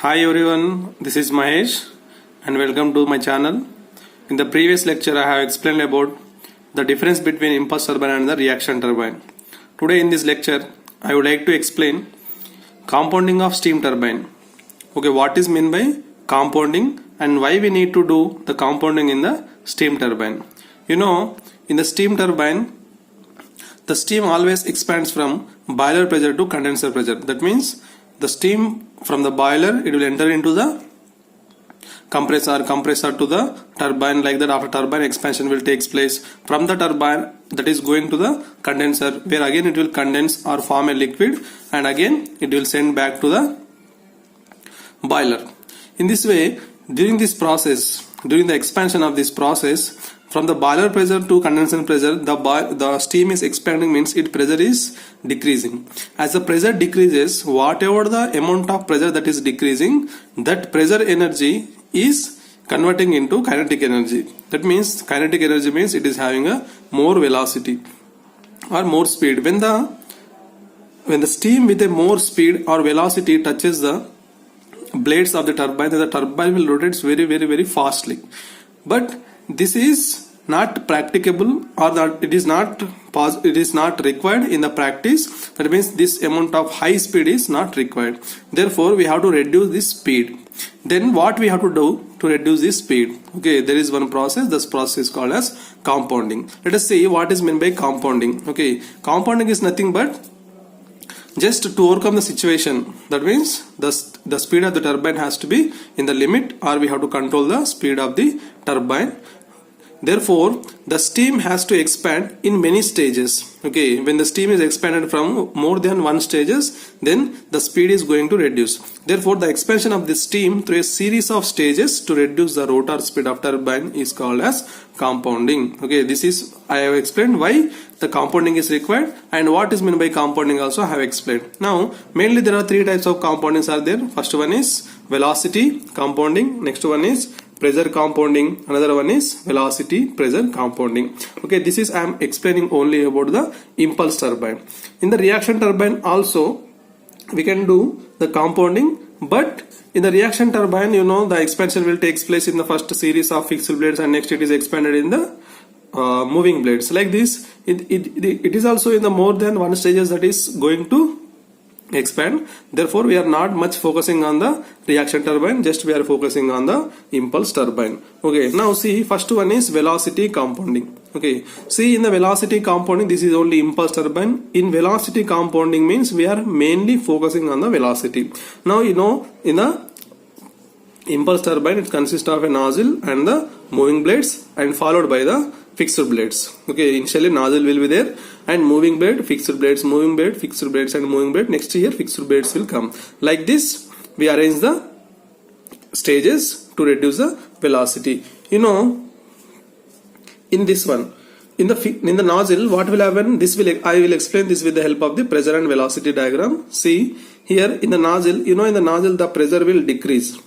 Hi everyone, this is Mahesh and welcome to my channel. In the previous lecture I have explained about the difference between impulse turbine and the reaction turbine. Today in this lecture I would like to explain compounding of steam turbine. Okay, what is meant by compounding and why we need to do the compounding in the steam turbine. You know, in the steam turbine the steam always expands from boiler pressure to condenser pressure. That means the steam from the boiler, it will enter into the compressor to the turbine. Like that, after turbine expansion will take place from the turbine, that is going to the condenser, where again it will condense or form a liquid, and again it will send back to the boiler. In this way, during this process, during the expansion of this process, from the boiler pressure to condenser pressure, the steam is expanding, means its pressure is decreasing. As the pressure decreases, whatever the amount of pressure that is decreasing, that pressure energy is converting into kinetic energy. That means kinetic energy means it is having a more velocity or more speed. When the steam with a more speed or velocity touches the blades of the turbine will rotate very fastly. But this is not practicable, or that it is not required in the practice. That means this amount of high speed is not required. Therefore, we have to reduce this speed. Then what we have to do to reduce this speed? Okay, there is one process. This process is called as compounding. Let us see what is meant by compounding. Okay, compounding is nothing but just to overcome the situation. That means the speed of the turbine has to be in the limit, or we have to control the speed of the turbine. Therefore, the steam has to expand in many stages. Okay, when the steam is expanded from more than one stages, then the speed is going to reduce. Therefore, the expansion of the steam through a series of stages to reduce the rotor speed of turbine is called as compounding. Okay, this is, I have explained why the compounding is required, and what is meant by compounding also I have explained. Now, mainly there are three types of compoundings are there. First one is velocity compounding. Next one is pressure compounding. Another one is velocity pressure compounding. Okay, this is I am explaining only about the impulse turbine. In the reaction turbine also we can do the compounding, but in the reaction turbine, you know, the expansion will take place in the first series of fixed blades, and next it is expanded in the moving blades. Like this, it is also in the more than one stages that is going to expand. Therefore, we are not much focusing on the reaction turbine, just we are focusing on the impulse turbine. Okay, now see, first one is velocity compounding. Okay, see, in the velocity compounding, this is only impulse turbine. In velocity compounding means we are mainly focusing on the velocity. Now, you know, in the impulse turbine, it consists of a nozzle and the moving blades, and followed by the fixed blades. Okay, initially nozzle will be there, and moving blade, fixed blades, moving blade, fixed blades, and moving blade. Next here fixed blades will come. Like this, we arrange the stages to reduce the velocity. You know, in this one, in the nozzle, what will happen? I will explain this with the help of the pressure and velocity diagram. See here in the nozzle, you know, in the nozzle the pressure will decrease.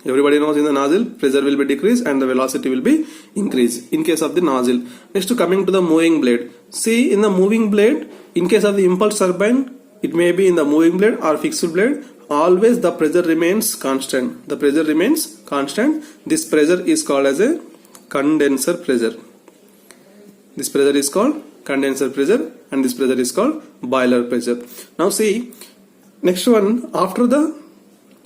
Everybody knows in the nozzle pressure will be decreased and the velocity will be increased in case of the nozzle. Next, coming to the moving blade. See, in the moving blade, in case of the impulse turbine, it may be in the moving blade or fixed blade, always the pressure remains constant. The pressure remains constant. This pressure is called as a condenser pressure. This pressure is called condenser pressure, and this pressure is called boiler pressure. Now see, next one, after the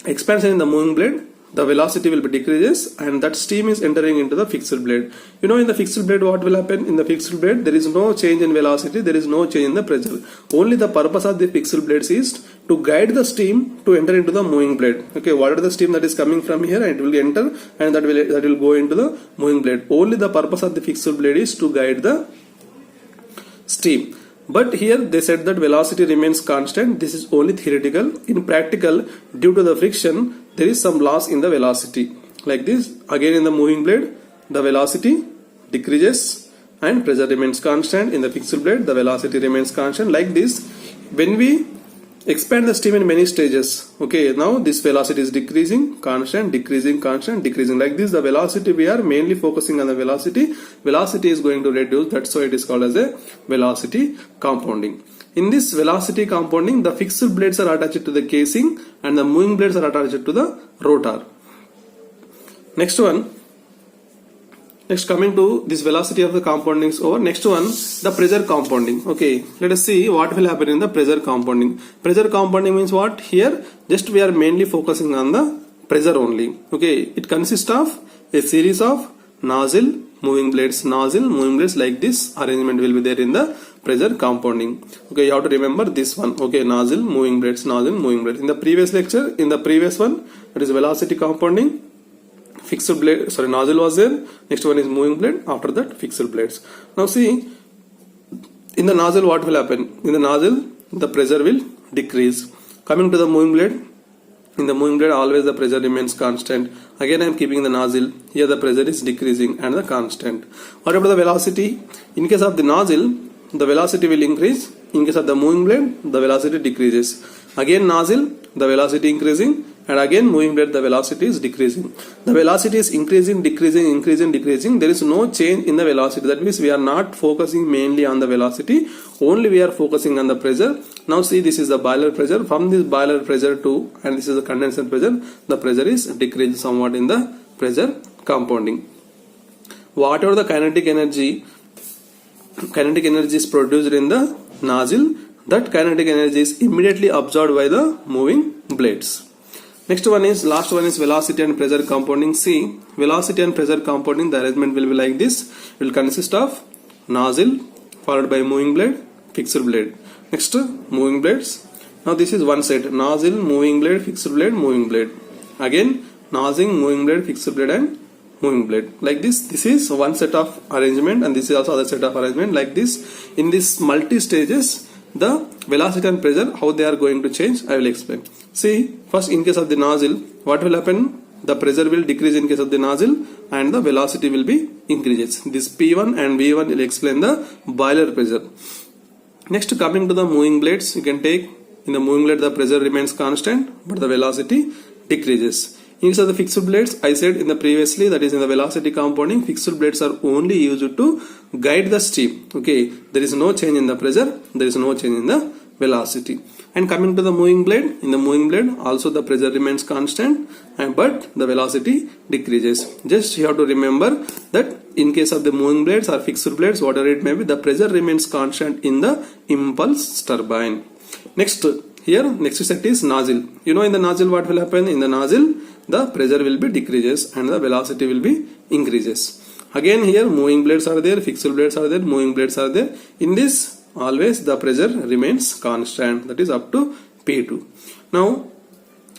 expansion in the moving blade, the velocity will be decreases, and that steam is entering into the fixed blade. You know, in the fixed blade, what will happen? In the fixed blade, there is no change in velocity, there is no change in the pressure. Only the purpose of the fixed blades is to guide the steam to enter into the moving blade. Okay, whatever the steam that is coming from here, it will enter, and that will go into the moving blade. Only the purpose of the fixed blade is to guide the steam. But here they said that velocity remains constant. This is only theoretical. In practical, due to the friction, there is some loss in the velocity. Like this, again in the moving blade, the velocity decreases and pressure remains constant. In the fixed blade, the velocity remains constant. Like this, when we expand the steam in many stages. Okay, now this velocity is decreasing, constant, decreasing, constant, decreasing. Like this, the velocity, we are mainly focusing on the velocity. Velocity is going to reduce, that's why it is called as a velocity compounding. In this velocity compounding, the fixed blades are attached to the casing and the moving blades are attached to the rotor. Next one. Next, coming to this velocity of the compounding is over. Next one, the pressure compounding. Okay, let us see what will happen in the pressure compounding. Pressure compounding means what? Here, just we are mainly focusing on the pressure only. Okay, it consists of a series of nozzle, moving blades, like this arrangement will be there in the pressure compounding. Okay, you have to remember this one. Okay, nozzle, moving blades, nozzle, moving blades. In the previous lecture, in the previous one, that is velocity compounding. Fixed blade, nozzle was there. Next one is moving blade. After that, fixed blades. Now see, in the nozzle, what will happen? In the nozzle, the pressure will decrease. Coming to the moving blade, in the moving blade, always the pressure remains constant. Again, I am keeping the nozzle. Here, the pressure is decreasing and the constant. What about the velocity? In case of the nozzle, the velocity will increase. In case of the moving blade, the velocity decreases. Again, nozzle, the velocity increasing. And again, moving blade, the velocity is decreasing. The velocity is increasing, decreasing, increasing, decreasing. There is no change in the velocity. That means we are not focusing mainly on the velocity. Only we are focusing on the pressure. Now see, this is the boiler pressure. From this boiler pressure to, and this is the condenser pressure, the pressure is decreased somewhat in the pressure compounding. Whatever the kinetic energy is produced in the nozzle, that kinetic energy is immediately absorbed by the moving blades. Next one is, last one is velocity and pressure compounding. See, velocity and pressure compounding, the arrangement will be like this. It will consist of nozzle followed by moving blade, fixed blade. Next, moving blades. Now this is one set, nozzle, moving blade, fixed blade, moving blade. Again, nozzle, moving blade, fixed blade and moving blade. Like this is one set of arrangement and this is also other set of arrangement. Like this, in this multi stages, the velocity and pressure, how they are going to change, I will explain. See, first in case of the nozzle, what will happen? The pressure will decrease in case of the nozzle and the velocity will be increases. This P1 and V1 will explain the boiler pressure. Next, coming to the moving blades, you can take, in the moving blade the pressure remains constant but the velocity decreases. In case of the fixed blades, I said in the previously, that is in the velocity compounding, fixed blades are only used to guide the steam. Okay, there is no change in the pressure, there is no change in the velocity. And coming to the moving blade, in the moving blade also the pressure remains constant but the velocity decreases. Just you have to remember that in case of the moving blades or fixed blades, whatever it may be, the pressure remains constant in the impulse turbine. Next, here next set is nozzle. You know, in the nozzle what will happen? In the nozzle the pressure will be decreases and the velocity will be increases. Again here moving blades are there, fixed blades are there, moving blades are there. In this always the pressure remains constant, that is up to P2. Now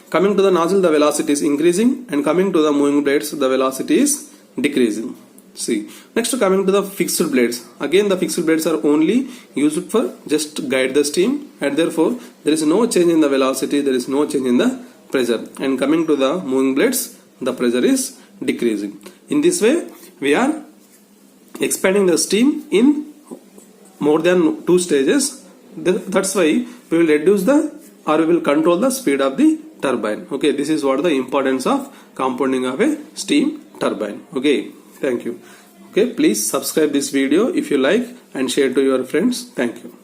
coming to the nozzle, the velocity is increasing and coming to the moving blades the velocity is decreasing. See, next coming to the fixed blades, again the fixed blades are only used for just guide the steam and therefore there is no change in the velocity, there is no change in the pressure. And coming to the moving blades, the pressure is decreasing. In this way we are expanding the steam in more than 2 stages. That's why we will reduce the, or we will control the speed of the turbine. Okay, this is what the importance of compounding of a steam turbine. Okay, thank you. Okay, please subscribe this video if you like and share to your friends. Thank you.